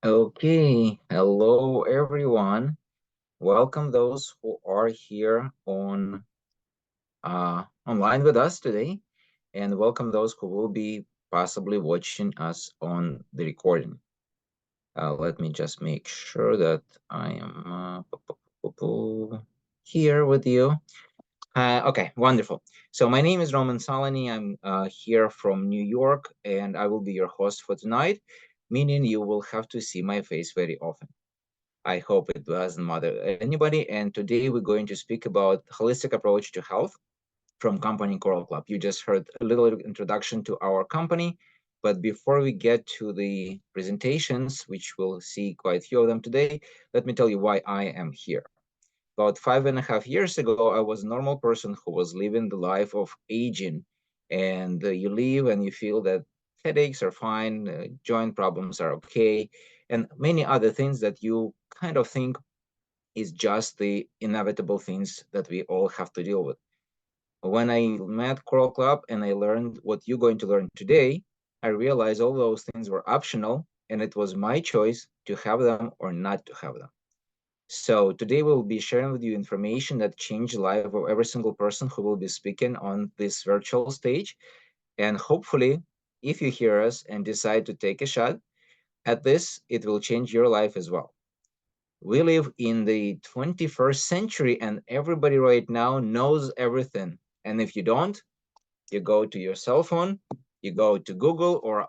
Okay, hello everyone. Welcome those who are here on online with us today, and welcome those who will be possibly watching us on the recording. Let me just make sure that I am here with you. Okay, wonderful. So my name is Roman Salani. I'm here from New York, and I will be your host for tonight, meaning you will have to see my face very often. I hope it doesn't matter anybody. And today we're going to speak about holistic approach to health from company Coral Club. You just heard a little introduction to our company, but before we get to the presentations, which we'll see quite a few of them today, let me tell you why I am here. About 5.5 years ago, I was a normal person who was living the life of aging. And you live and you feel that headaches are fine, joint problems are okay, and many other things that you kind of think is just the inevitable things that we all have to deal with. When I met Coral Club and I learned what you're going to learn today, I realized all those things were optional and it was my choice to have them or not to have them. So today we'll be sharing with you information that changed the life of every single person who will be speaking on this virtual stage. And hopefully, if you hear us and decide to take a shot at this, it will change your life as well. We live in the 21st century and everybody right now knows everything. And if you don't, you go to your cell phone, you go to Google or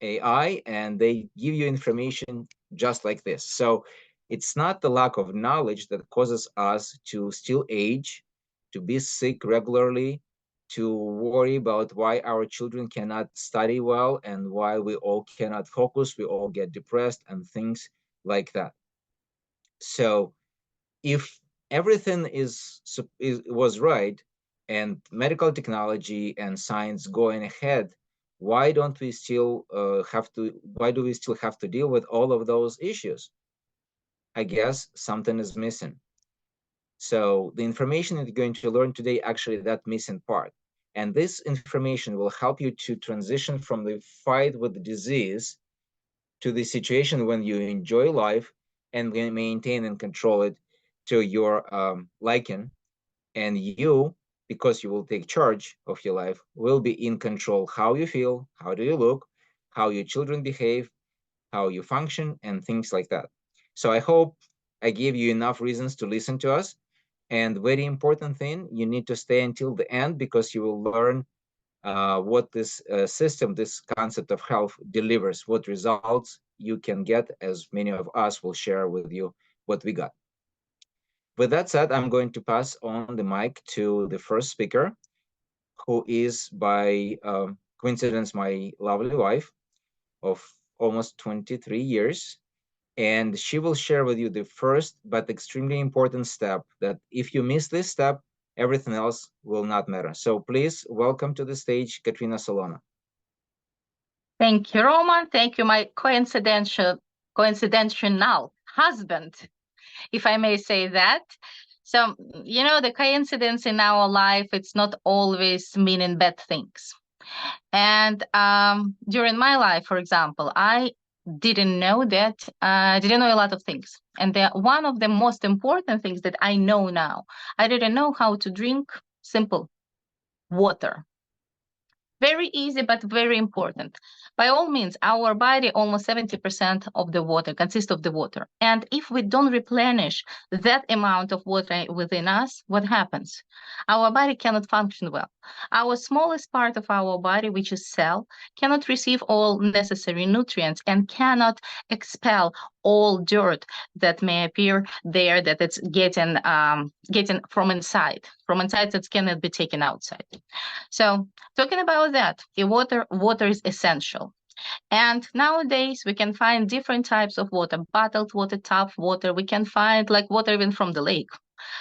AI, and they give you information just like this. So it's not the lack of knowledge that causes us to still age, to be sick regularly, to worry about why our children cannot study well and why we all cannot focus, we all get depressed and things like that. So if everything was right and medical technology and science going ahead, why don't we still why do we still have to deal with all of those issues? I guess something is missing. So the information that you're going to learn today, actually that missing part. And this information will help you to transition from the fight with the disease to the situation when you enjoy life and maintain and control it to your liking. And you, because you will take charge of your life, will be in control how you feel, how do you look, how your children behave, how you function, and things like that. So I hope I gave you enough reasons to listen to us. And very important thing, you need to stay until the end because you will learn what this system, this concept of health delivers, what results you can get, as many of us will share with you what we got. With that said, I'm going to pass on the mic to the first speaker, who is by coincidence my lovely wife of almost 23 years. And she will share with you the first but extremely important step that if you miss this step, everything else will not matter. So please welcome to the stage, Katrina Solana. Thank you, Roman. Thank you, my coincidental husband, if I may say that. So, the coincidence in our life, it's not always meaning bad things. And during my life, for example, I didn't know that, I didn't know a lot of things. And one of the most important things that I know now, I didn't know how to drink simple water. Very easy, but very important. By all means, our body, almost 70% of the water consists of the water. And if we don't replenish that amount of water within us, what happens? Our body cannot function well. Our smallest part of our body, which is cell, cannot receive all necessary nutrients and cannot expel all dirt that may appear there, that it's getting from inside that cannot be taken outside. So talking about that, the water is essential. And nowadays we can find different types of water, bottled water, tap water. We can find like water even from the lake.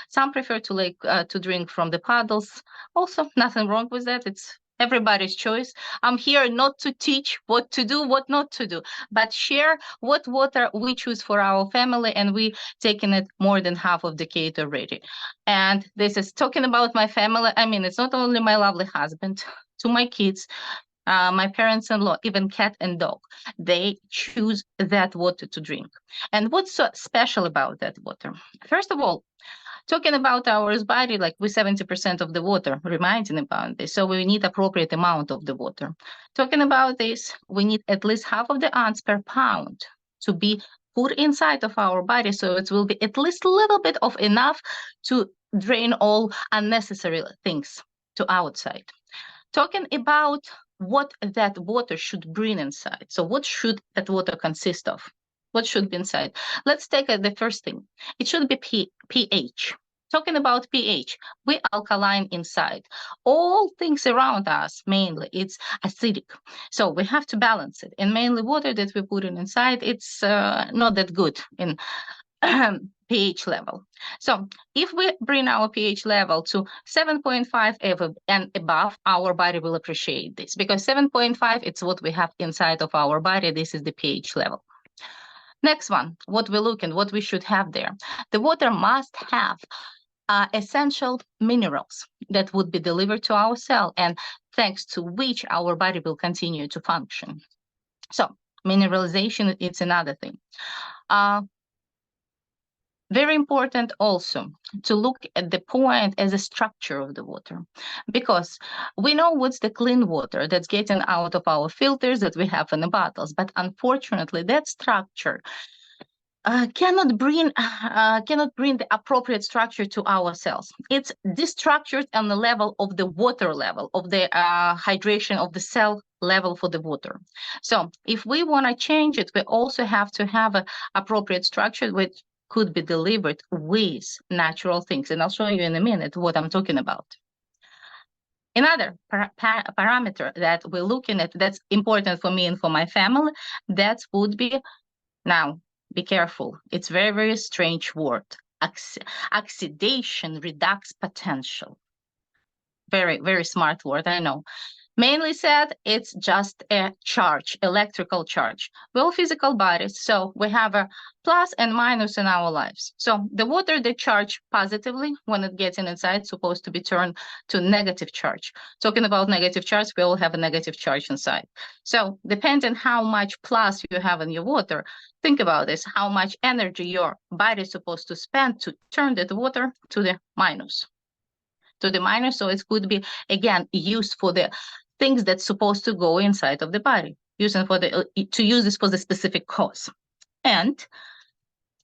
Some prefer to drink from the puddles. Also, nothing wrong with that. It's everybody's choice. I'm here not to teach what to do, what not to do, but share what water we choose for our family, and we taken it more than half of decade already. And this is talking about my family. I mean, it's not only my lovely husband, to my kids, my parents-in-law, even cat and dog, they choose that water to drink. And what's so special about that water? First of all, talking about our body, like we 70% of the water, reminding about this. So we need appropriate amount of the water. Talking about this, we need at least half of the ounce per pound to be put inside of our body. So it will be at least a little bit of enough to drain all unnecessary things to outside. Talking about what that water should bring inside. So what should that water consist of? What should be inside? Let's take the first thing. It should be pH. Talking about pH, we alkaline inside. All things around us, mainly, it's acidic. So we have to balance it. And mainly water that we put in inside, it's not that good in pH level. So if we bring our pH level to 7.5 and above, our body will appreciate this, because 7.5, it's what we have inside of our body. This is the pH level. Next one, what we look and what we should have there. The water must have essential minerals that would be delivered to our cell, and thanks to which our body will continue to function. So mineralization, it's another thing. Very important also to look at the point as a structure of the water, because we know what's the clean water that's getting out of our filters that we have in the bottles, but unfortunately that structure cannot bring the appropriate structure to our cells. It's destructured on the level of the water level, of the hydration of the cell level for the water. So if we want to change it, we also have to have an appropriate structure which could be delivered with natural things. And I'll show you in a minute what I'm talking about. Another parameter that we're looking at that's important for me and for my family, that would be, now, be careful. It's very, very strange word. Oxidation redox potential. Very, very smart word, I know. Mainly said, it's just a charge, electrical charge. We're all physical bodies, so we have a plus and minus in our lives. So the water they charge positively when it gets inside, it's supposed to be turned to negative charge. Talking about negative charge, we all have a negative charge inside. So depending how much plus you have in your water, think about this, how much energy your body is supposed to spend to turn that water to the minus. So it could be, again, used for the things that's supposed to go inside of the body, using for the to use this for the specific cause. And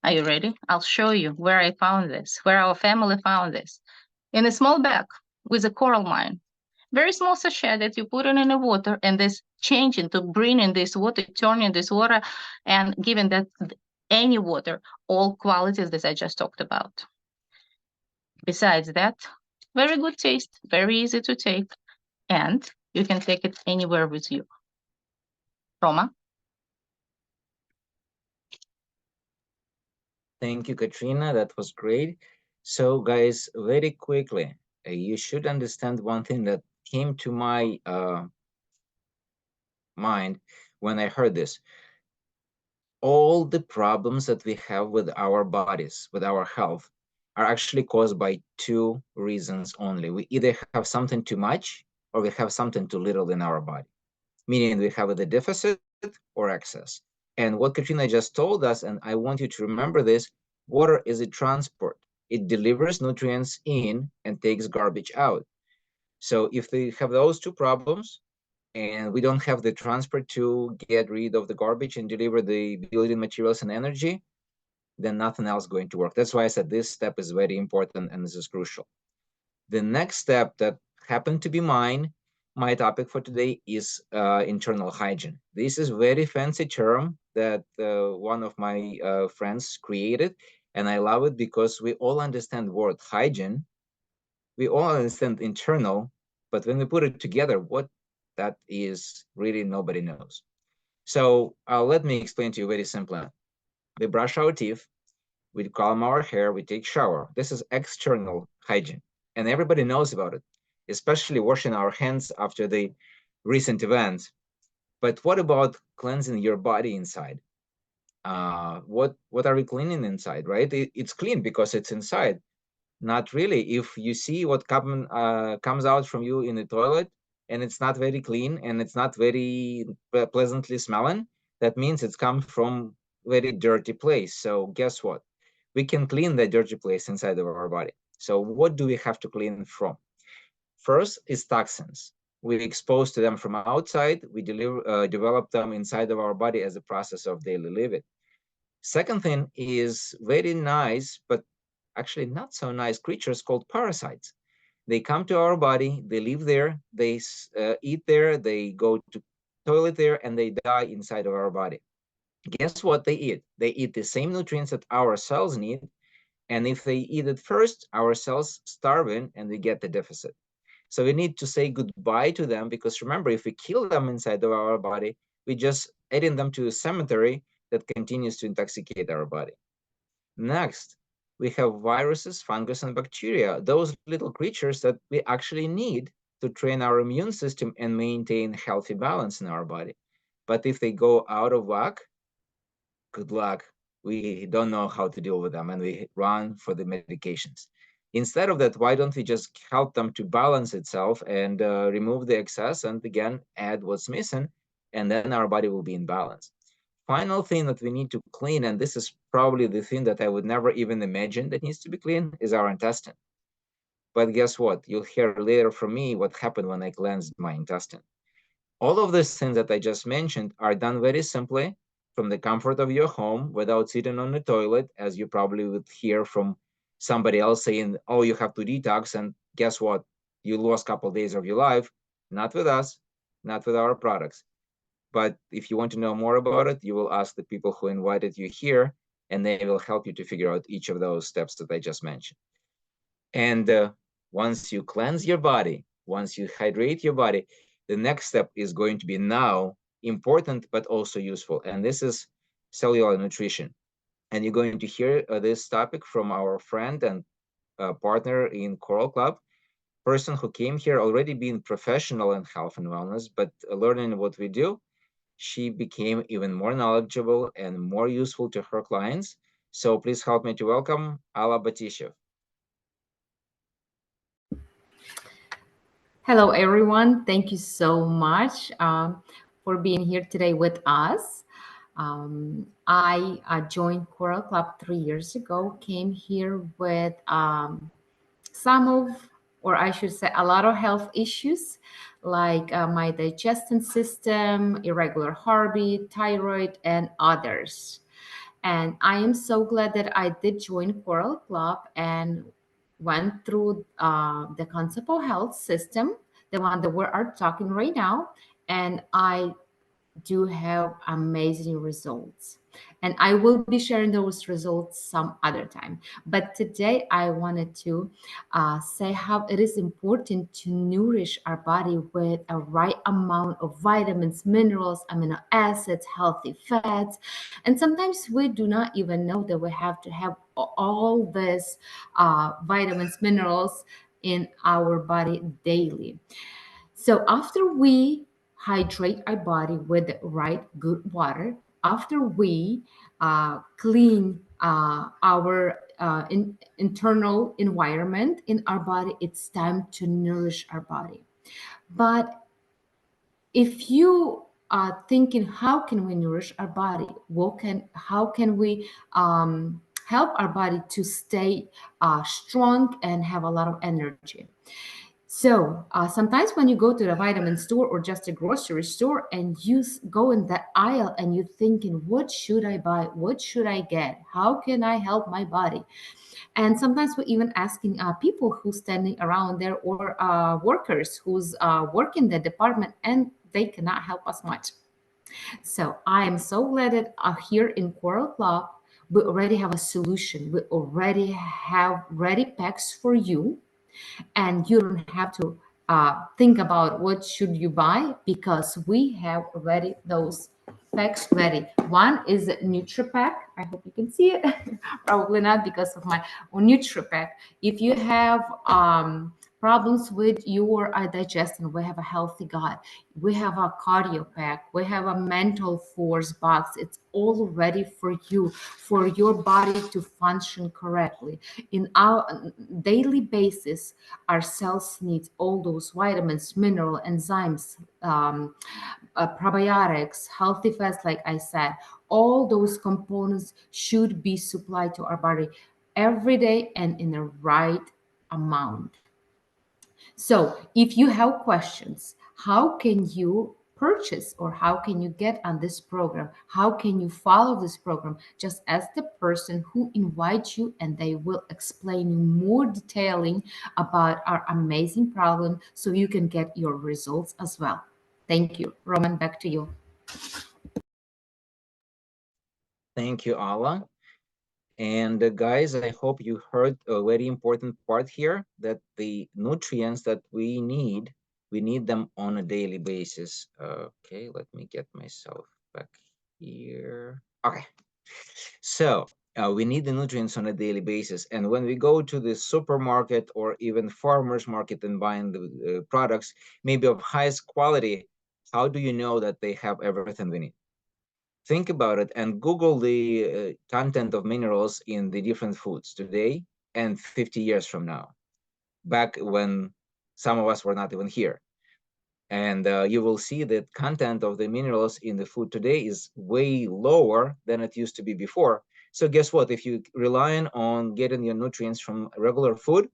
are you ready? I'll show you where I found this, where our family found this, in a small bag with a coral mine. Very small sachet that you put in the water, and this changing to bringing this water, turning this water, and giving that any water all qualities that I just talked about. Besides that, very good taste, very easy to take, and you can take it anywhere with you. Roma? Thank you, Katrina. That was great. So, guys, very quickly, you should understand one thing that came to my mind when I heard this. All the problems that we have with our bodies, with our health, are actually caused by two reasons only. We either have something too much or we have something too little in our body, meaning we have the deficit or excess. And what Katrina just told us, and I want you to remember this, water is a transport. It delivers nutrients in and takes garbage out. So if we have those two problems, and we don't have the transport to get rid of the garbage and deliver the building materials and energy, then nothing else is going to work. That's why I said this step is very important and this is crucial. The next step that happened to be my topic for today is internal hygiene. This is a very fancy term that one of my friends created, and I love it because we all understand the word hygiene. We all understand internal, but when we put it together, what that is, really nobody knows. So let me explain to you very simply. We brush our teeth, we comb our hair, we take shower. This is external hygiene, and everybody knows about it, especially washing our hands after the recent events. But what about cleansing your body inside? What are we cleaning inside, right? It's clean because it's inside. Not really. If you see what comes out from you in the toilet, and it's not very clean and it's not very pleasantly smelling, that means it's come from very dirty place. So guess what? We can clean the dirty place inside of our body. So what do we have to clean from? First is toxins. We expose to them from outside. We develop them inside of our body as a process of daily living. Second thing is very nice, but actually not so nice creatures called parasites. They come to our body, they live there, they eat there, they go to toilet there, and they die inside of our body. Guess what they eat? They eat the same nutrients that our cells need, and if they eat it first, our cells starving and we get the deficit. So we need to say goodbye to them, because remember, if we kill them inside of our body, we just adding them to a cemetery that continues to intoxicate our body. Next, we have viruses, fungus, and bacteria, those little creatures that we actually need to train our immune system and maintain healthy balance in our body. But if they go out of whack, good luck. We don't know how to deal with them and we run for the medications. Instead of that, why don't we just help them to balance itself and remove the excess and again add what's missing, and then our body will be in balance. Final thing that we need to clean, and this is probably the thing that I would never even imagine that needs to be clean, is our intestine. But guess what? You'll hear later from me what happened when I cleansed my intestine. All of these things that I just mentioned are done very simply from the comfort of your home without sitting on the toilet, as you probably would hear from somebody else saying, oh, you have to detox, and guess what? You lost a couple of days of your life. Not with us, not with our products. But if you want to know more about it, you will ask the people who invited you here, and they will help you to figure out each of those steps that I just mentioned. And once you cleanse your body, once you hydrate your body, the next step is going to be now important, but also useful. And this is cellular nutrition. And you're going to hear this topic from our friend and partner in Coral Club, person who came here already being professional in health and wellness, but learning what we do, she became even more knowledgeable and more useful to her clients. So please help me to welcome Alla Batishev. Hello, everyone. Thank you so much for being here today with us. I joined Coral Club 3 years ago, came here with some of, or I should say, a lot of health issues like my digestion system, irregular heartbeat, thyroid, and others. And I am so glad that I did join Coral Club and went through the concept of health system, the one that we are talking right now. And I do have amazing results. And I will be sharing those results some other time. But today I wanted to say how it is important to nourish our body with a right amount of vitamins, minerals, amino acids, healthy fats. And sometimes we do not even know that we have to have all these vitamins, minerals in our body daily. So after we hydrate our body with the right good water, after we clean our internal environment in our body, it's time to nourish our body. But if you are thinking, how can we nourish our body? How can we help our body to stay strong and have a lot of energy? So sometimes when you go to the vitamin store or just a grocery store and you go in that aisle and you're thinking, what should I buy? What should I get? How can I help my body? And sometimes we're even asking people who's standing around there or workers who's working the department and they cannot help us much. So I am so glad that here in Coral Club, we already have a solution. We already have ready packs for you, and you don't have to think about what should you buy because we have already those packs ready. One is a NutriPack. I hope you can see it. Probably not because of my NutriPack. If you have problems with your digestion, we have a healthy gut. We have a cardio pack. We have a mental force box. It's all ready for you, for your body to function correctly. In our daily basis, our cells need all those vitamins, mineral, enzymes, probiotics, healthy fats, like I said. All those components should be supplied to our body every day and in the right amount. So if you have questions, how can you purchase or how can you get on this program? How can you follow this program? Just ask the person who invites you and they will explain you more detailing about our amazing program so you can get your results as well. Thank you. Roman, back to you. Thank you, Ala. And guys, I hope you heard a very important part here, that the nutrients that we need them on a daily basis. Okay, let me get myself back here. Okay, so we need the nutrients on a daily basis. And when we go to the supermarket or even farmer's market and buying the products, maybe of highest quality, how do you know that they have everything we need? Think about it and Google the content of minerals in the different foods today and 50 years from now, back when some of us were not even here. And you will see that content of the minerals in the food today is way lower than it used to be before. So guess what? If you relying on getting your nutrients from regular food,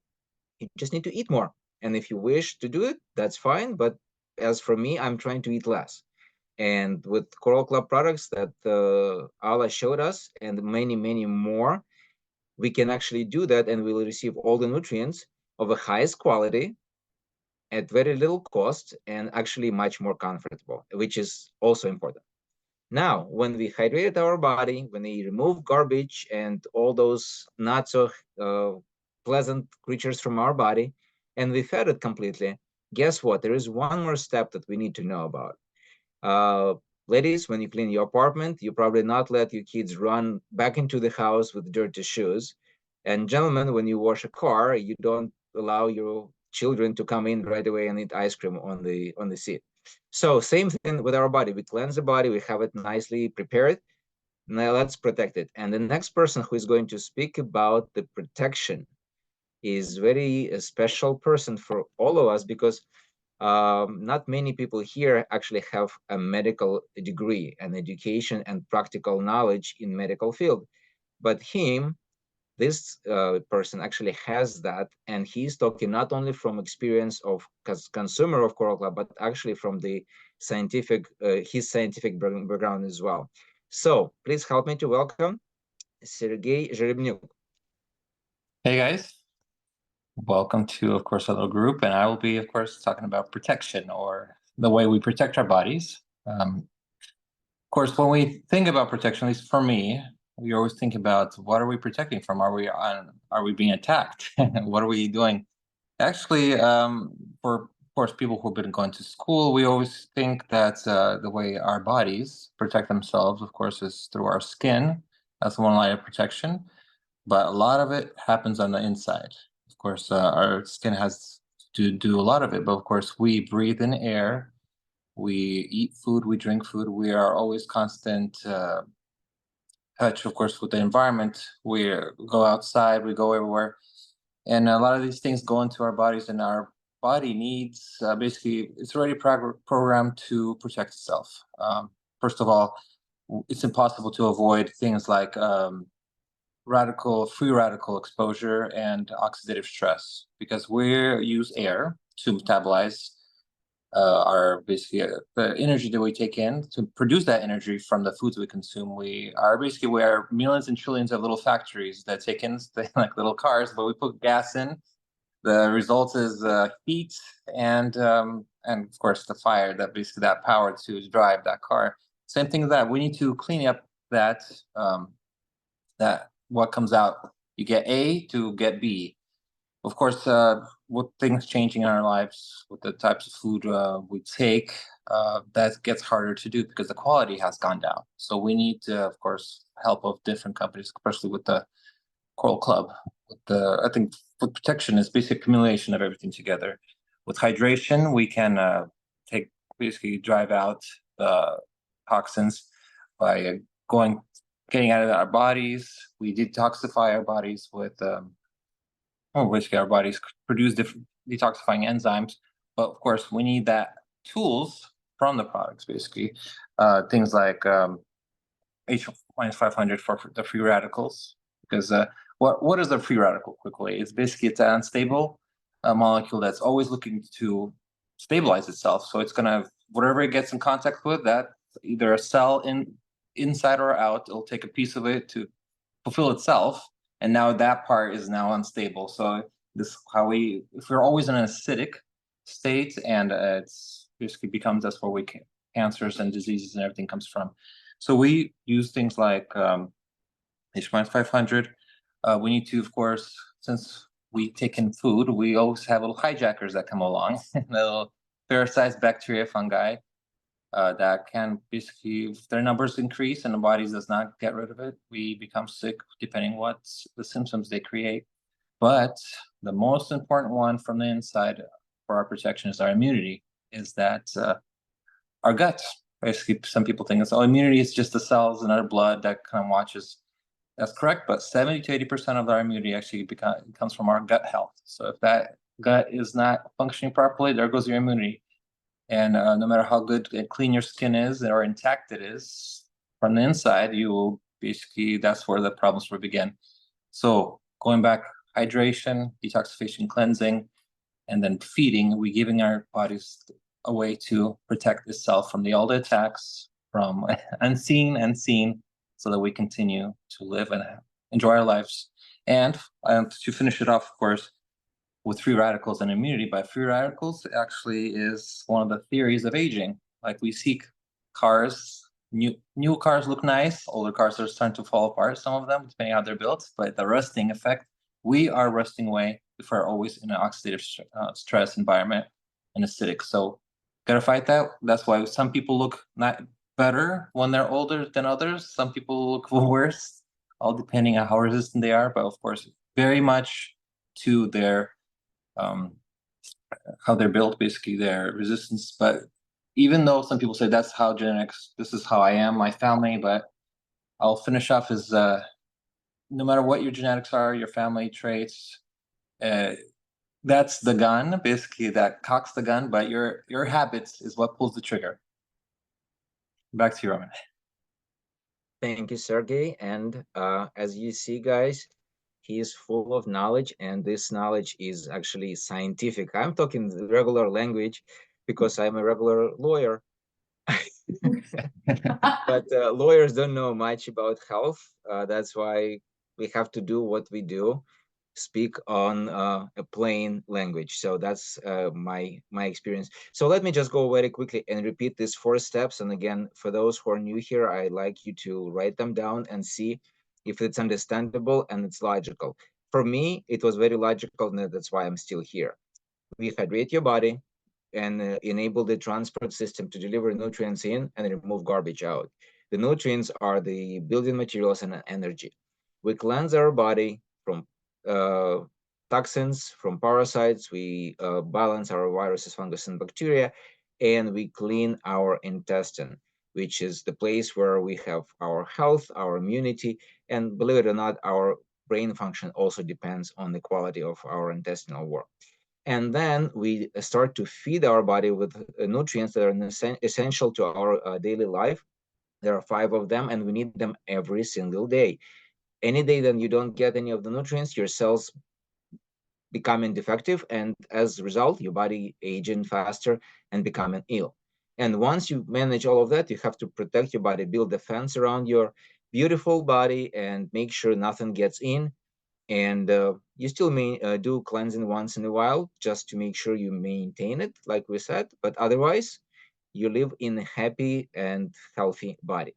you just need to eat more. And if you wish to do it, that's fine. But as for me, I'm trying to eat less. And with Coral Club products that Ala showed us and many, many more, we can actually do that and we'll receive all the nutrients of the highest quality at very little cost and actually much more comfortable, which is also important. Now, when we hydrated our body, when we remove garbage and all those not so pleasant creatures from our body, and we fed it completely, guess what? There is one more step that we need to know about. Uh, Ladies, when you clean your apartment, you probably not let your kids run back into the house with dirty shoes. And gentlemen, when you wash a car, you don't allow your children to come in right away and eat ice cream on the seat. So same thing with our body. We cleanse the body, we have it nicely prepared. Now let's protect it. And the next person who is going to speak about the protection is very a special person for all of us, because not many people here actually have a medical degree and education and practical knowledge in medical field. But this person actually has that, and he's talking not only from experience of consumer of Coral Club, but actually from the scientific, his scientific background as well. So please help me to welcome Sergey Zherebnyuk. Hey guys, welcome to, of course, a little group, and I will be, of course, talking about protection, or the way we protect our bodies. Of course, when we think about protection, at least for me, we always think about what are we protecting from? Are we being attacked? What are we doing? Actually, for of course people who've been going to school, we always think that the way our bodies protect themselves, of course, is through our skin. That's one line of protection. But a lot of it happens on the inside. Of course, our skin has to do a lot of it, but of course, we breathe in air, we eat food, we drink food, we are always constant touch, of course, with the environment. We go outside, we go everywhere, and a lot of these things go into our bodies, and our body needs, basically, it's already programmed to protect itself. First of all, it's impossible to avoid things like free radical exposure and oxidative stress, because we use air to metabolize our the energy that we take in to produce that energy from the foods we consume. We are millions and trillions of little factories that take in like little cars, but we put gas in. The result is heat and of course the fire, that power to drive that car. Same thing with that. We need to clean up that what comes out. You get A to get B. Of course, with things changing in our lives, with the types of food we take, that gets harder to do because the quality has gone down. So we need, of course, help of different companies, especially with the Coral Club. I think food protection is basically accumulation of everything together. With hydration, we can basically drive out the toxins by getting out of our bodies. We detoxify our bodies with basically our bodies produce different detoxifying enzymes. But of course, we need that tools from the products, basically things like H-500 for the free radicals. Because what is a free radical? Quickly, it's an unstable molecule that's always looking to stabilize itself. So it's gonna, whatever it gets in contact with, that either a cell inside or out, it'll take a piece of it to fulfill itself, and now that part is now unstable. So this if we're always in an acidic state, and it's basically becomes, that's where cancers and diseases and everything comes from. So we use things like H-500. We need to, of course, since we take in food, we always have little hijackers that come along, little parasites, bacteria, fungi, that can basically, if their numbers increase and the body does not get rid of it, we become sick depending what the symptoms they create. But the most important one from the inside for our protection is our immunity, is that our gut. Basically, some people think it's immunity is just the cells in our blood that kind of watches. That's correct, but 70 to 80% of our immunity actually comes from our gut health. So if that gut is not functioning properly, there goes your immunity. And no matter how good and clean your skin is or intact it is, from the inside, you will basically, that's where the problems will begin. So going back, hydration, detoxification, cleansing, and then feeding, we giving our bodies a way to protect itself from all the attacks, from unseen and seen, so that we continue to live and enjoy our lives. And to finish it off, of course, with free radicals and immunity. By free radicals actually is one of the theories of aging. Like we see cars, new cars look nice, older cars are starting to fall apart, some of them, depending on how they're built, but the rusting effect, we are rusting away if we're always in an oxidative stress environment and acidic. So gotta fight that. That's why some people look not better when they're older than others. Some people look worse, all depending on how resistant they are, but of course, very much to their how they're built, basically their resistance. But even though some people say that's how genetics, this is how I am, my family, but I'll finish off is no matter what your genetics are, your family traits, that's the gun, basically that cocks the gun, but your habits is what pulls the trigger. Back to you, Roman. Thank you, Sergey. And as you see, guys, he is full of knowledge, and this knowledge is actually scientific. I'm talking the regular language because I'm a regular lawyer. But lawyers don't know much about health. That's why we have to do what we do, speak on a plain language. So that's my experience. So let me just go very quickly and repeat these 4 steps. And again, for those who are new here, I like you to write them down and see if it's understandable and it's logical. For me, it was very logical, and that's why I'm still here. Rehydrate your body and enable the transport system to deliver nutrients in and remove garbage out. The nutrients are the building materials and energy. We cleanse our body from toxins, from parasites. We balance our viruses, fungus, and bacteria, and we clean our intestine, which is the place where we have our health, our immunity, and believe it or not, our brain function also depends on the quality of our intestinal work. And then we start to feed our body with nutrients that are essential to our daily life. There are 5 of them, and we need them every single day. Any day that you don't get any of the nutrients, your cells becoming defective, and as a result, your body aging faster and becoming ill. And once you manage all of that, you have to protect your body, build a fence around your beautiful body, and make sure nothing gets in. And you still may do cleansing once in a while just to make sure you maintain it, like we said, but otherwise you live in a happy and healthy body.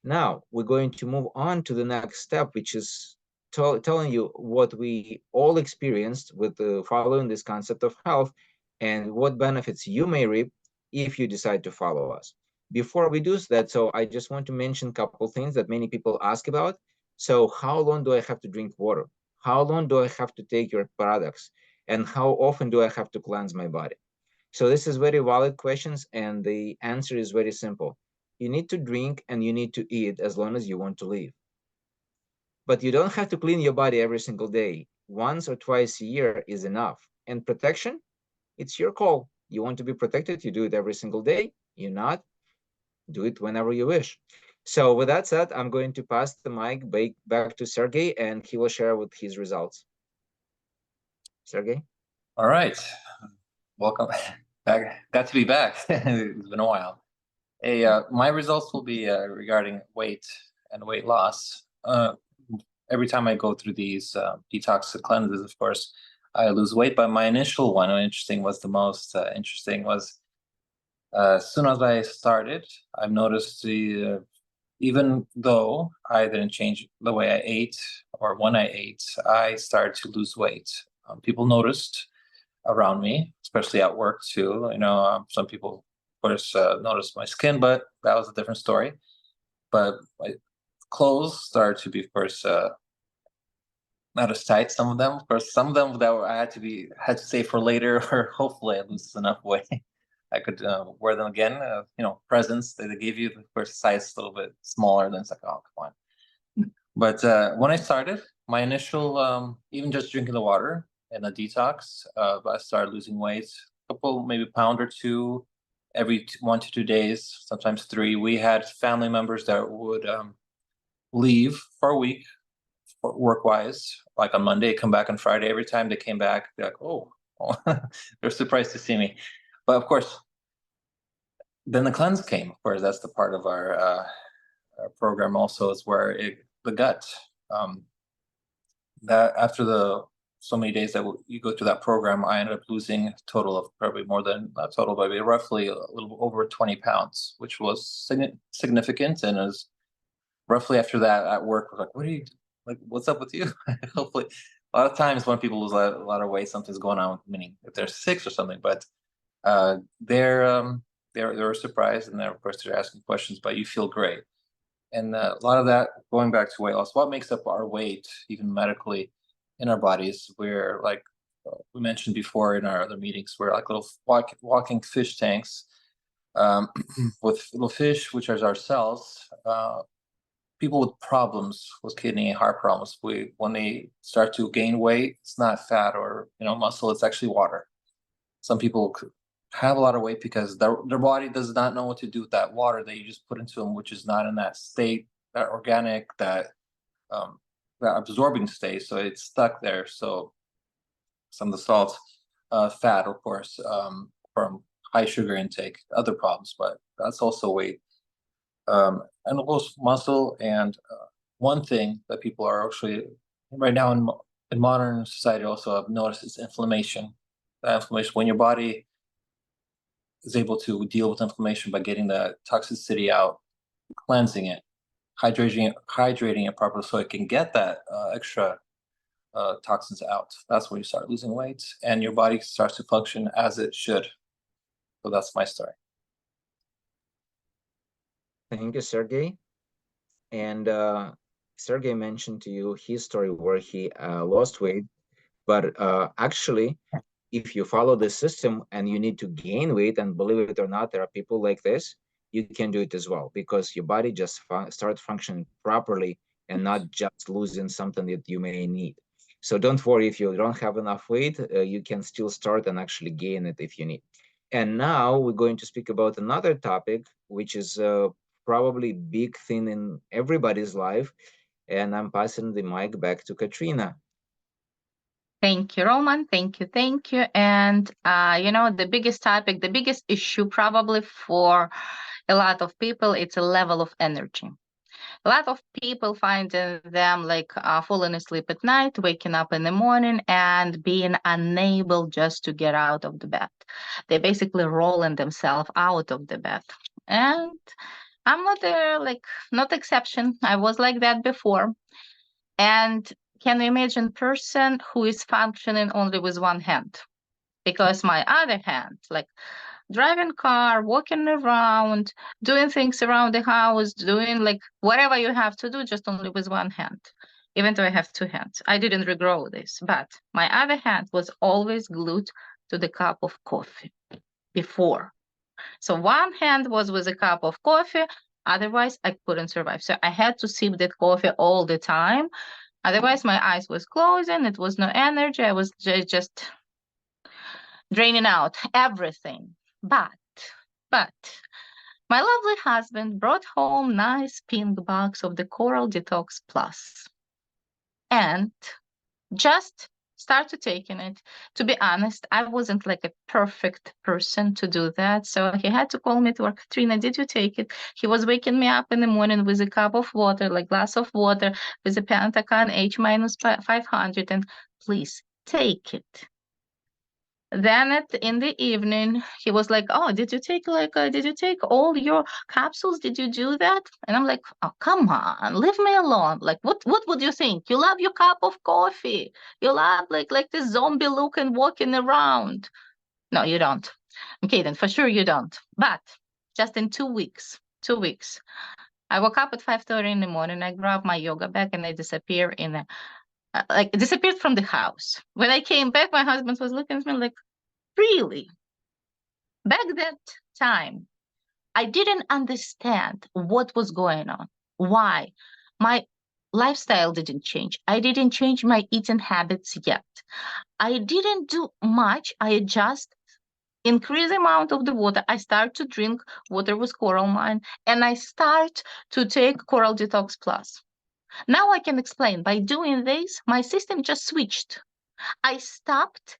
Now we're going to move on to the next step, which is telling you what we all experienced with following this concept of health and what benefits you may reap if you decide to follow us. Before we do that, so I just want to mention a couple things that many people ask about. So how long do I have to drink water? How long do I have to take your products? And how often do I have to cleanse my body? So this is very valid questions, and the answer is very simple. You need to drink and you need to eat as long as you want to live. But you don't have to clean your body every single day. Once or twice a year is enough. And protection, it's your call. You want to be protected, you do it every single day. You not, do it whenever you wish. So with that said, I'm going to pass the mic back to Sergey, and he will share with his results. Sergey? All right. Welcome back. Got to be back. It's been a while. My results will be regarding weight and weight loss. Every time I go through these detox cleanses, of course, I lose weight. But my initial one, was the most interesting, was as soon as I started, I've noticed even though I didn't change the way I ate or when I ate, I started to lose weight. People noticed around me, especially at work too. Some people, of course, noticed my skin, but that was a different story. But my clothes started to be, of course, not as tight. Some of them, of course, some of them that I had to save for later, or hopefully I lose enough weight. I could wear them again. Presents that they give you, of course, size a little bit smaller. Then it's like, oh, come on. But when I started, my initial, even just drinking the water and a detox, I started losing weight, a couple, maybe pound or two every 1 to 2 days, sometimes 3. We had family members that would leave for a week, work-wise, like on Monday, come back on Friday. Every time they came back, they're like, oh. They're surprised to see me. But of course, then the cleanse came. Of course, that's the part of our program also, is where the gut, that after so many days that you go through that program, I ended up losing a total of probably more than, not total, but roughly a little over 20 pounds, which was significant. And as roughly after that at work, we're like, what's up with you? Hopefully, a lot of times when people lose a lot of weight, something's going on, meaning if they're sick or something. But they're surprised, and of course they're asking questions, but you feel great. And a lot of that, going back to weight loss, what makes up our weight, even medically, in our bodies, we're like we mentioned before in our other meetings, we're like little walking fish tanks with little fish, which are our cells. People with problems with kidney and heart problems, when they start to gain weight, it's not fat or muscle, it's actually water. Some people have a lot of weight because their body does not know what to do with that water that you just put into them, which is not in that state, that organic, that absorbing state. So it's stuck there. So some of the salts, fat, of course, from high sugar intake, other problems, but that's also weight. And of course, muscle. And one thing that people are actually right now in modern society also have noticed is inflammation. That inflammation, when your body is able to deal with inflammation by getting the toxicity out, cleansing it, hydrating it properly so it can get that extra toxins out. That's where you start losing weight and your body starts to function as it should. So that's my story. Thank you, Sergey. And Sergey mentioned to you his story where he lost weight, but actually, if you follow the system and you need to gain weight, and believe it or not, there are people like this, you can do it as well, because your body just start functioning properly and not just losing something that you may need. So don't worry if you don't have enough weight, you can still start and actually gain it if you need. And now we're going to speak about another topic, which is probably big thing in everybody's life. And I'm passing the mic back to Katrina. Thank you, Roman. Thank you. And, the biggest topic, the biggest issue probably for a lot of people, it's a level of energy. A lot of people find them like falling asleep at night, waking up in the morning, and being unable just to get out of the bed. They basically rolling themselves out of the bed. And I'm not exception. I was like that before. And can you imagine a person who is functioning only with one hand? Because my other hand, like driving car, walking around, doing things around the house, doing like whatever you have to do, just only with one hand. even though I have two hands. I didn't regrow this, but my other hand was always glued to the cup of coffee before. So one hand was with a cup of coffee, otherwise I couldn't survive. So I had to sip that coffee all the time. Otherwise, my eyes was closing. It was no energy. I was just draining out everything. But my lovely husband brought home nice pink box of the Coral Detox Plus, and just started taking it. To be honest, I wasn't like a perfect person to do that. So he had to call me to work. Katrina, did you take it? He was waking me up in the morning with a cup of water, like glass of water, with a Pentacan H minus 500, and please take it. Then in the evening, he was like, "Oh, did you take all your capsules? Did you do that?" And I'm like, "Oh, come on, leave me alone. Like, what would you think? You love your cup of coffee. You love like this zombie looking walking around. No, you don't. Okay, then for sure you don't. But just in 2 weeks, I woke up at 5:30 in the morning. I grabbed my yoga bag and I disappeared disappeared from the house. When I came back, my husband was looking at me like, really? Back that time, I didn't understand what was going on. Why? My lifestyle didn't change. I didn't change my eating habits yet. I didn't do much. I just increase the amount of the water. I start to drink water with coral mine, and I start to take Coral Detox Plus. Now I can explain. By doing this, my system just switched. I stopped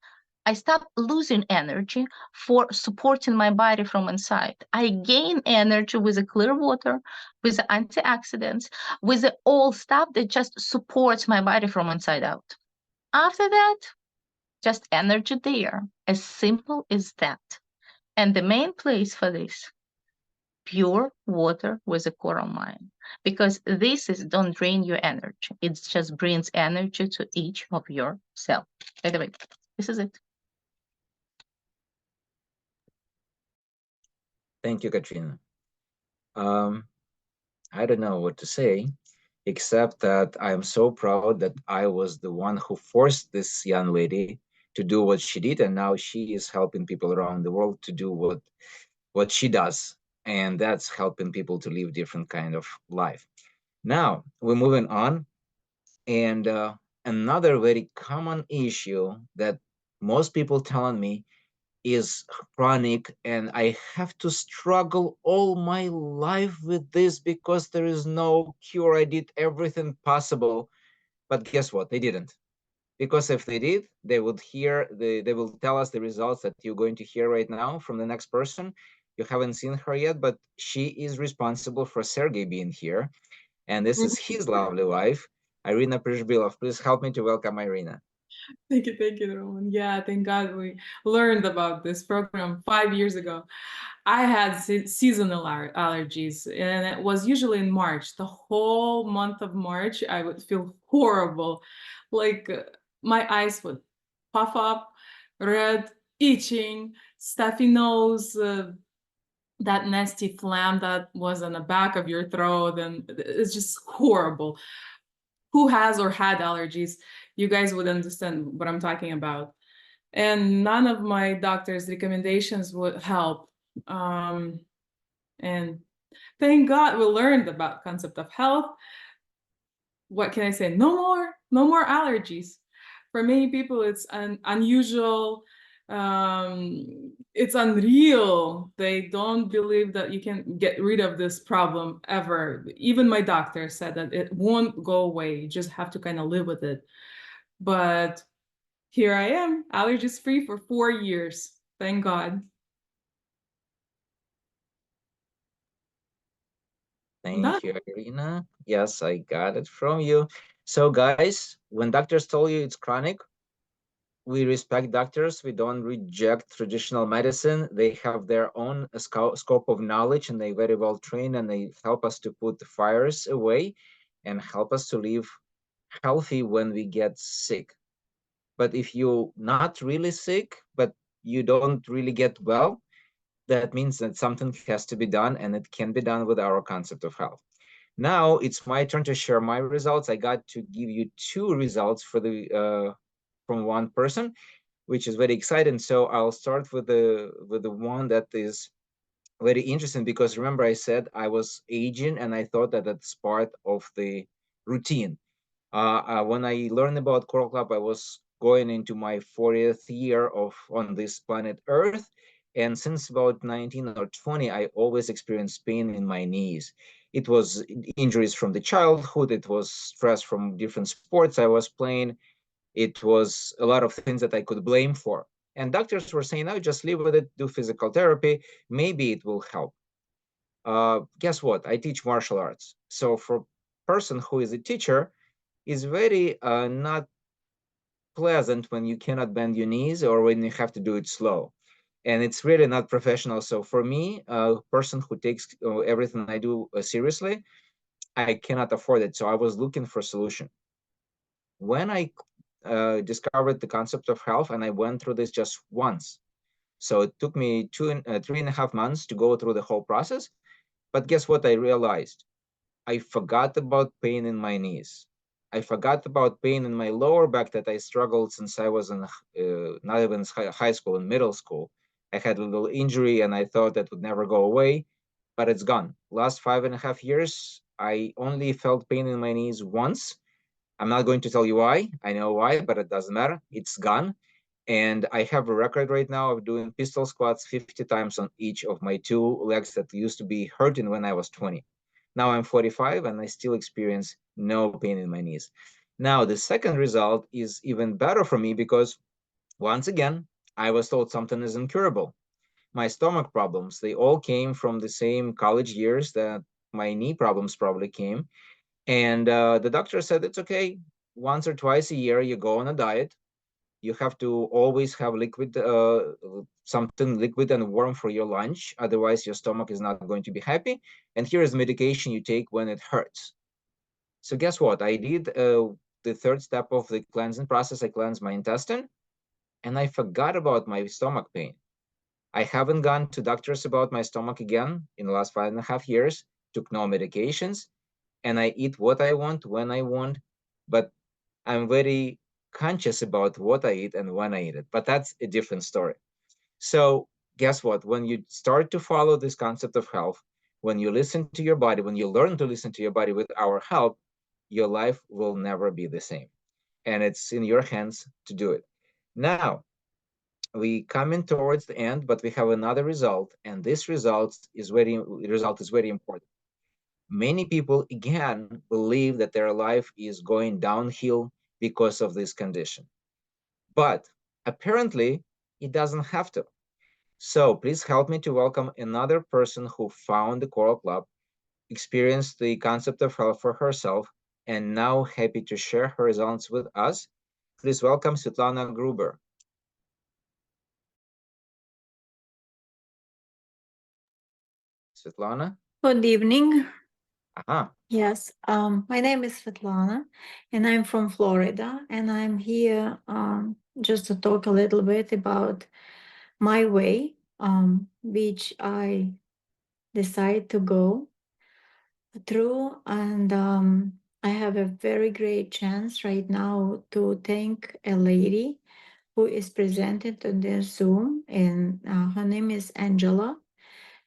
losing energy for supporting my body from inside. I gain energy with the clear water, with the antioxidants, with the all stuff that just supports my body from inside out. After that, just energy there, as simple as that. And the main place for this, pure water with a coral mine, because this is don't drain your energy. It just brings energy to each of your cells. By the way, this is it. Thank you, Katrina. I don't know what to say, except that I am so proud that I was the one who forced this young lady to do what she did, and now she is helping people around the world to do what she does, and that's helping people to live different kind of life. Now we're moving on, and another very common issue that most people telling me is chronic, and I have to struggle all my life with this because there is no cure. I did everything possible, but guess what? They didn't. Because if they did, they would they will tell us the results that you're going to hear right now from the next person. You haven't seen her yet, but she is responsible for Sergey being here. And this is his lovely wife, Irina Prishbilov. Please help me to welcome Irina. Thank you, Roman. Yeah, thank God we learned about this program 5 years ago. I had seasonal allergies, and it was usually in March. The whole month of March, I would feel horrible. Like my eyes would puff up, red, itching, stuffy nose, that nasty phlegm that was on the back of your throat, and it's just horrible. Who has or had allergies, you guys would understand what I'm talking about. And none of my doctor's recommendations would help. And thank God we learned about concept of health. What can I say? No more allergies. For many people, it's unusual. It's unreal. They don't believe that you can get rid of this problem ever. Even my doctor said that it won't go away. You just have to kind of live with it. But here I am, allergies free for 4 years. Thank God. Thank you, Irina. Yes, I got it from you. So guys, when doctors told you it's chronic, we respect doctors. We don't reject traditional medicine. They have their own scope of knowledge, and they very well trained, and they help us to put the fires away and help us to live healthy when we get sick. But if you're not really sick, but you don't really get well, that means that something has to be done, and it can be done with our concept of health. Now it's my turn to share my results. I got to give you two results for the from one person, which is very exciting. So I'll start with the one that is very interesting, because remember I said I was aging and I thought that that's part of the routine. When I learned about Coral Club, I was going into my 40th year of on this planet Earth, and since about 19 or 20, I always experienced pain in my knees. It was injuries from the childhood. It was stress from different sports I was playing. It was a lot of things that I could blame for. And doctors were saying, "No, just live with it, do physical therapy. Maybe it will help." Guess what? I teach martial arts. So for a person who is a teacher, is very not pleasant when you cannot bend your knees or when you have to do it slow. And it's really not professional. So for me, a person who takes everything I do seriously, I cannot afford it. So I was looking for a solution. When I discovered the concept of health, and I went through this just once. So it took me 3.5 months to go through the whole process. But guess what I realized? I forgot about pain in my knees. I forgot about pain in my lower back that I struggled since I was in not even high school, in middle school. I had a little injury and I thought that would never go away, but it's gone. Last 5.5 years, I only felt pain in my knees once. I'm not going to tell you why. I know why, but it doesn't matter. It's gone. And I have a record right now of doing pistol squats 50 times on each of my two legs that used to be hurting when I was 20. Now I'm 45 and I still experience no pain in my knees. Now, the second result is even better for me because, once again, I was told something is incurable. My stomach problems, they all came from the same college years that my knee problems probably came. And the doctor said, it's okay. Once or twice a year, you go on a diet. You have to always have liquid, something liquid and warm for your lunch. Otherwise, your stomach is not going to be happy. And here is the medication you take when it hurts. So guess what? I did the third step of the cleansing process. I cleansed my intestine, and I forgot about my stomach pain. I haven't gone to doctors about my stomach again in the last 5.5 years, took no medications, and I eat what I want, when I want, but I'm very conscious about what I eat and when I eat it. But that's a different story. So guess what? When you start to follow this concept of health, when you listen to your body, when you learn to listen to your body with our help, your life will never be the same. And it's in your hands to do it. Now, we come in towards the end, but we have another result, and this result is very important. Many people, again, believe that their life is going downhill because of this condition. But apparently, it doesn't have to. So please help me to welcome another person who found the Coral Club, experienced the concept of health for herself, and now happy to share her results with us. Please welcome Svetlana Gruber. Svetlana? Good evening. Aha. Yes, my name is Svetlana, and I'm from Florida, and I'm here just to talk a little bit about my way, which I decide to go through, and I have a very great chance right now to thank a lady who is presented on the Zoom, and her name is Angela.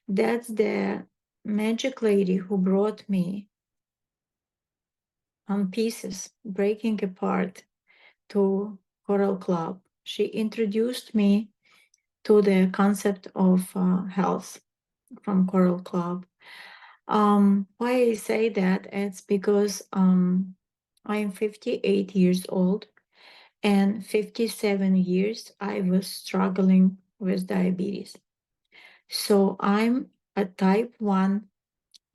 That's the magic lady who brought me on pieces, breaking apart to Coral Club. She introduced me to the concept of health from Coral Club. Why I say that? It's because I'm 58 years old, and 57 years I was struggling with diabetes. So I'm a type 1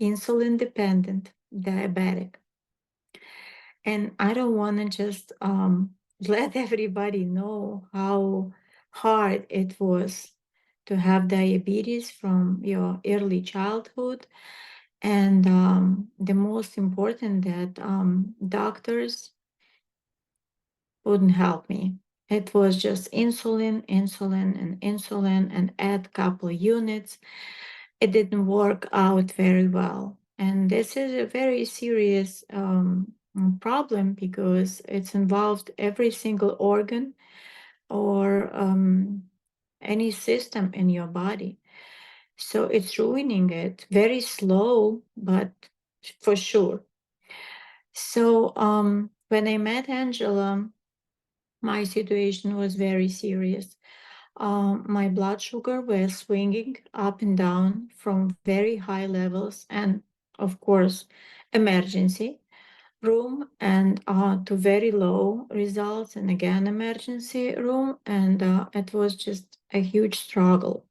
insulin dependent diabetic. And I don't want to just let everybody know how hard it was to have diabetes from your early childhood. And the most important that doctors wouldn't help me. It was just insulin, and add couple units. It didn't work out very well. And this is a very serious problem because it's involved every single organ or any system in your body. So it's ruining it very slow, but for sure. So when I met Angela, my situation was very serious. My blood sugar was swinging up and down from very high levels, and of course, emergency room, and to very low results, and again, emergency room, and it was just a huge struggle.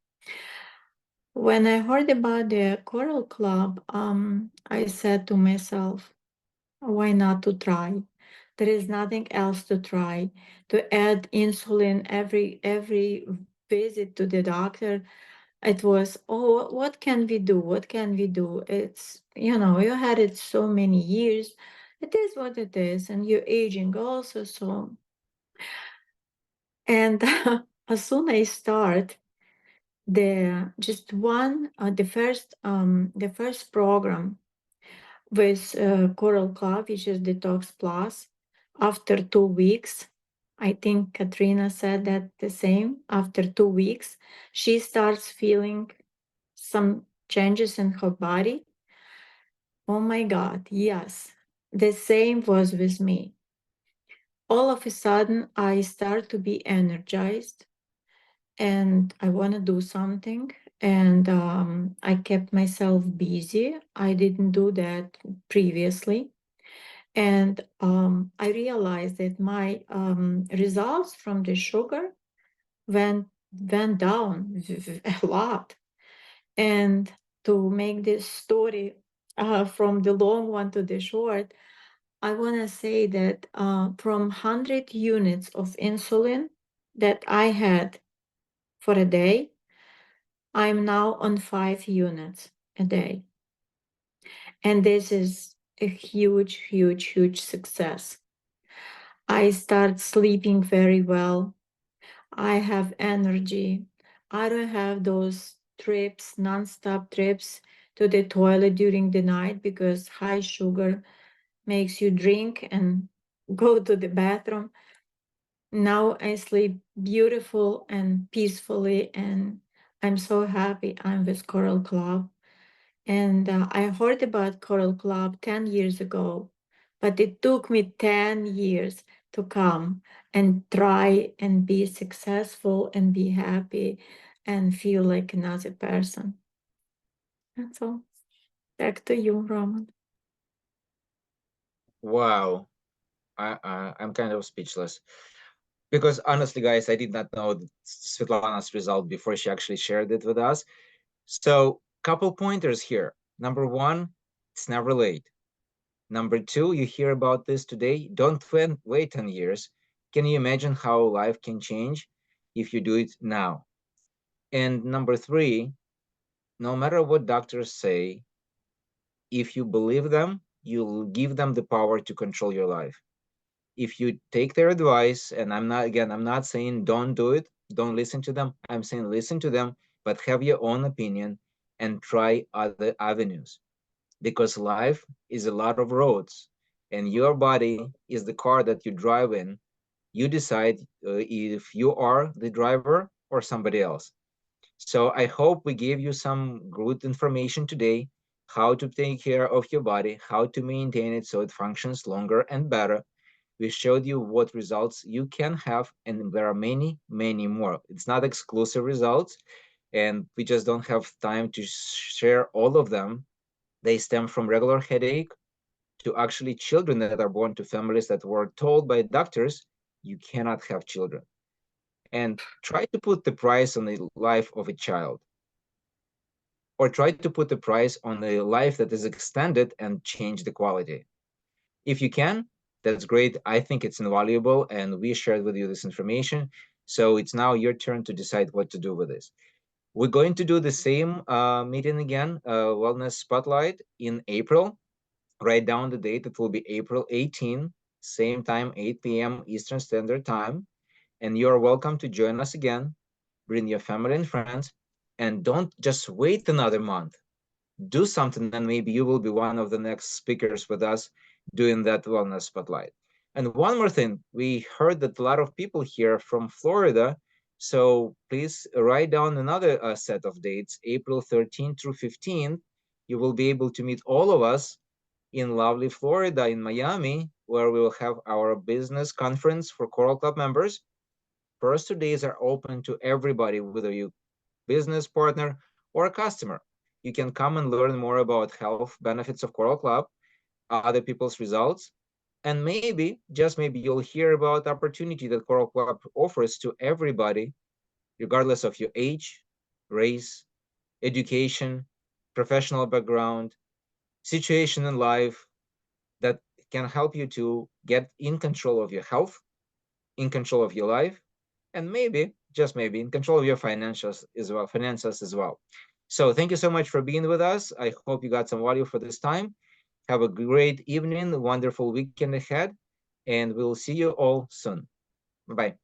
When I heard about the Coral Club, I said to myself, why not to try? There is nothing else to try. To add insulin every visit to the doctor, it was, oh, what can we do? What can we do? It's, you know, you had it so many years. It is what it is, and you're aging also. So, and as soon as I start the first program with Coral Club, which is Detox Plus, after 2 weeks, I think Katrina said that the same. After 2 weeks, she starts feeling some changes in her body. Oh my God, yes. The same was with me. All of a sudden, I start to be energized and I want to do something. And I kept myself busy. I didn't do that previously. And I realized that my results from the sugar went down a lot. And to make this story from the long one to the short, I want to say that from 100 units of insulin that I had for a day, I'm now on 5 units a day. And this is a huge, huge, huge success. I start sleeping very well. I have energy. I don't have those trips, nonstop trips to the toilet during the night because high sugar makes you drink and go to the bathroom. Now I sleep beautiful and peacefully, and I'm so happy I'm with Coral Club. And I heard about Coral Club 10 years ago, but it took me 10 years to come and try and be successful and be happy and feel like another person. That's all. Back to you, Roman. Wow, I'm kind of speechless because honestly, guys, I did not know Svetlana's result before she actually shared it with us. So, couple pointers here. Number one, it's never late. Number two, you hear about this today. Don't wait 10 years. Can you imagine how life can change if you do it now? And number three, no matter what doctors say, if you believe them, you'll give them the power to control your life. If you take their advice, and I'm not saying don't do it, don't listen to them. I'm saying listen to them, but have your own opinion and try other avenues, because life is a lot of roads and your body is the car that you drive in. You decide if you are the driver or somebody else. So I hope we gave you some good information today, how to take care of your body, how to maintain it so it functions longer and better. We showed you what results you can have, and there are many, many more. It's not exclusive results, and we just don't have time to share all of them. They stem from regular headache to actually children that are born to families that were told by doctors, you cannot have children. And try to put the price on the life of a child, or try to put the price on a life that is extended and change the quality. If you can, that's great. I think it's invaluable, and we shared with you this information. So it's now your turn to decide what to do with this. We're going to do the same meeting again, Wellness Spotlight, in April. Write down the date. It will be April 18, same time, 8 p.m. Eastern Standard Time. And you're welcome to join us again. Bring your family and friends. And don't just wait another month. do something, and maybe you will be one of the next speakers with us doing that wellness spotlight. And one more thing, we heard that a lot of people here from Florida, so please write down another set of dates, April 13th through 15th. You will be able to meet all of us in lovely Florida, in Miami, where we will have our business conference for Coral Club members. First 2 days are open to everybody, whether you business partner or a customer. You can come and learn more about health benefits of Coral Club, other people's results, and maybe, just maybe, you'll hear about the opportunity that Coral Club offers to everybody, regardless of your age, race, education, professional background, situation in life, that can help you to get in control of your health, in control of your life, and maybe, just maybe, in control of your finances as well. So thank you so much for being with us. I hope you got some value for this time. Have a great evening, a wonderful weekend ahead, and we'll see you all soon. Bye-bye.